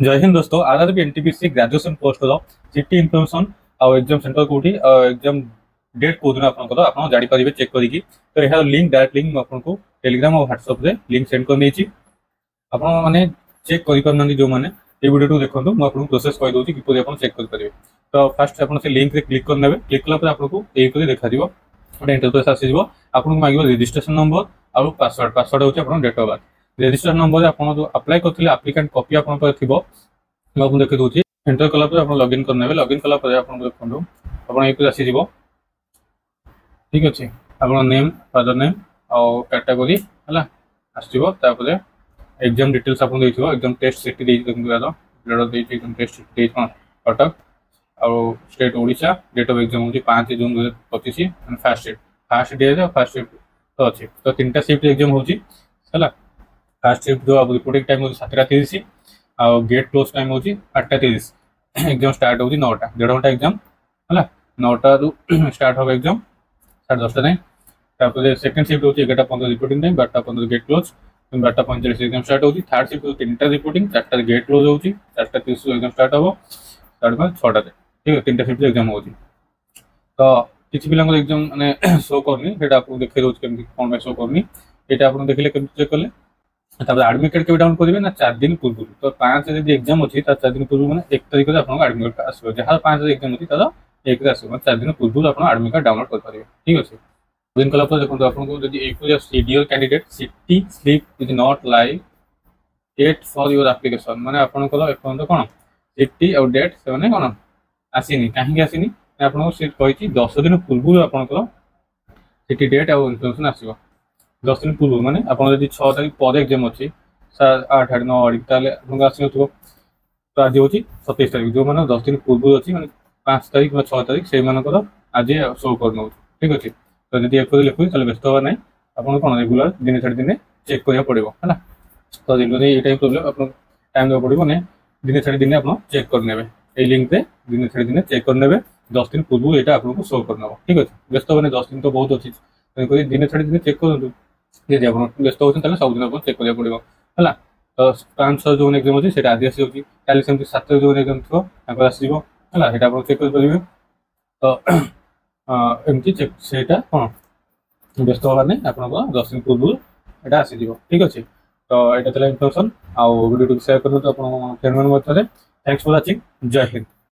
जय हिंद दोस्तों। RRB NTPC graduation post सीटी इनफॉरमेशन आउ एग्जाम सेंटर कोठी एग्जाम डेट को दिन आपन जानि परिबे चेक करिकी। तो यह लिंक डायरेक्ट लिंक आपको टेलीग्राम और व्हाट्सएप रे लिंक सेंड कर देछि। आपन माने चेक करि परनांती जो माने ए वीडियो टू देखंतु मु आपन प्रोसेस कहि दोछि कि आपण चेक कर परिबे। तो फर्स्ट आपन से लिंक रे क्लिक कर नेबे। क्लिक कला पर आपको एई करी देखा दिबो ओटे इंटरफेस आसी दिबो। आपन मागिबो रजिस्ट्रेशन नंबर और पासवर्ड। पासवर्ड होछि आपन date of birth. Register number आपन जो अप्लाई करथिले एप्लिकेंट कॉपी आपन पर थिबो मैं देखी दूसरी एंटर कला आप लॉगिन करने लॉगिन कला आप देखो आप आसी जीव। ठीक अच्छे आप नेम फादर नेम और कैटेगोरी है आसपर एग्जाम डिटेल्स आप exam test city exam test city Cuttack और state Odisha. Date of exam होगी 5 June 2025। First day first shift तो अच्छे। तो 3टा शिफ्ट एग्जाम होगी है। फास्ट शिफ्ट जो रिपोर्टिंग टाइम हो 7:30 और गेट क्लोज टाइम हो 8:30। एग्जाम स्टार्ट हो 9टा 1.5 घंटा एग्जाम है। 9टा स्टार्ट हो एग्जाम 10:30 टाइम। तापर सेकंड शिफ्ट हो 11:15 reporting time 12:15 gate close 12:45 exam start हो। थर्ड शिफ्ट हो 3टा रिपोर्टिंग 4टा गेट क्लोज हो 4:30 एग्जाम स्टार्ट हो 6:30। ठीक है 3टा शिफ्ट एग्जाम हो। तो किसी पिला एग्जाम माने शो करनी सेटा आपको देखै दउछ केमति कोन शो करनी। एटा आपन देखले केमति चेक करले आडमिट कार्ड के डाउनलोड करेंगे ना 4 दिन पूर्व। तो 5 एग्जाम अच्छी 4 दिन पूर्व मैंने 1 तारीख आडमिट कार्ड आसो जहाँ 5 एग्जाम अच्छी तार 1 आसो 4 दिन पूर्व आप आडमिट कार्ड डाउनलोड करेंगे। ठीक अच्छे दिन कला देखो आपको dear candidate city slip is not live date for your application माने आपनकर एपर्यंत कौन सिटी और डेट से कौन आसीनी कहीं आसीनी आपको सीट कही 10 दिन पूर्व आपनकर सिटी डेट और इनफॉरमेशन आसो 10 दिन पूर्व माने आपन जदि 6 तारीख पर एग्जाम अच्छी 8 8 9 तारीख ताले आपन आसी होतो। तो आज होची 27 तारीख जो माने 10 दिन पूर्व अच्छी माने 5 तारीख 6 तारीख से मानकर आज शो कर नौ। ठीक अच्छे। तो जदि एक लिखु ताले व्यस्त होवा नै आपन कोन रेगुलर दिन छाड़ दिन चेक करिया पड़िबो है। तो रेगुलर ए टाइम प्रॉब्लम आपन टाइम देबो पड़िबो नै दिन छाड़ दिन आपन चेक कर नेबे। ए लिंक रे दिन छाड़ दिन चेक कर नेबे 10 दिन पूर्व एटा आपन शो कर नबो। ठीक अच्छे व्यस्त होवा नै 10 दिन तो बहुत अच्छी दिन छाड़ दिन चेक करंतु यदि आप व्यस्त होते सब दिन चेक करा पड़ो है। तो 5-6 जो एग्जाम अच्छी से आज आसी कल सेमती 7 जो एग्जाम थो आसो है चेक करेंगे। तो एमती चेक से कौन व्यस्त हवा नहीं आप 10 दिन पूर्व यहाँ आसीज। ठीक अच्छे। तो यहाँ इनफॉरमेशन आउ वीडियो शेयर करूँ फ्रेंड मैंने। Thanks for watching. जय हिंद।